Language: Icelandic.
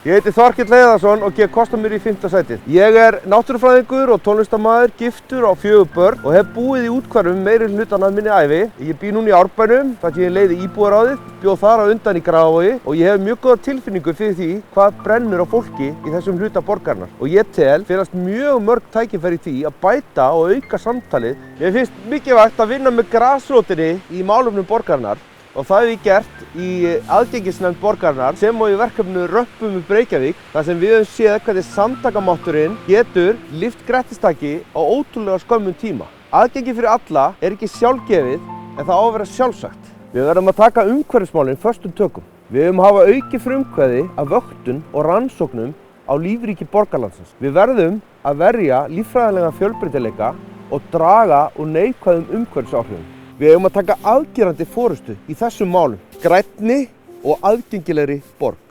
Ég heiti Þorkell Heiðarsson og gef kost á mér í 5. sætið. Ég náttúrufræðingur og tónlistarmaður, giftur á 4 börn og hef búið í úthverfum meiri hlutann af minni ævi. Ég bý núna í Árbænum, þar sem ég leiði íbúðaráðið, bjó þar á undan í Grafarvogi og ég hef mjög góða tilfinningu fyrir því hvað brennur á fólki í þessum hluta borgarinnar. Og ég tel felast mjög mörg tækifæri í því að bæta og auka samtalið. Mér finnst mikilvægt að vinna með grasrótinni í málefnum borgarinnar. Og það hef ég gert í aðgengisnefnd borgarinnar sem og í verkefninu Römpum upp Reykjavík þar sem við höfum séð hvernig samtakamátturinn getur lyft grettistaki á ótrúlega skömmum tíma. Aðgengi fyrir alla ekki sjálfgefið en það á að vera sjálfsagt. Við verðum að taka umhverfismálin föstum tökum. Við höfum að hafa aukið frumkvæði af vöktun og rannsóknum á lífríki borgarlandsins. Við verðum að verja líffræðilegan fjölbreytileika og draga úr neikvæðum umhverfisáhrifum. Við eigum að taka afgerandi forystu í þessum málum, grænni og aðgengilegri borg.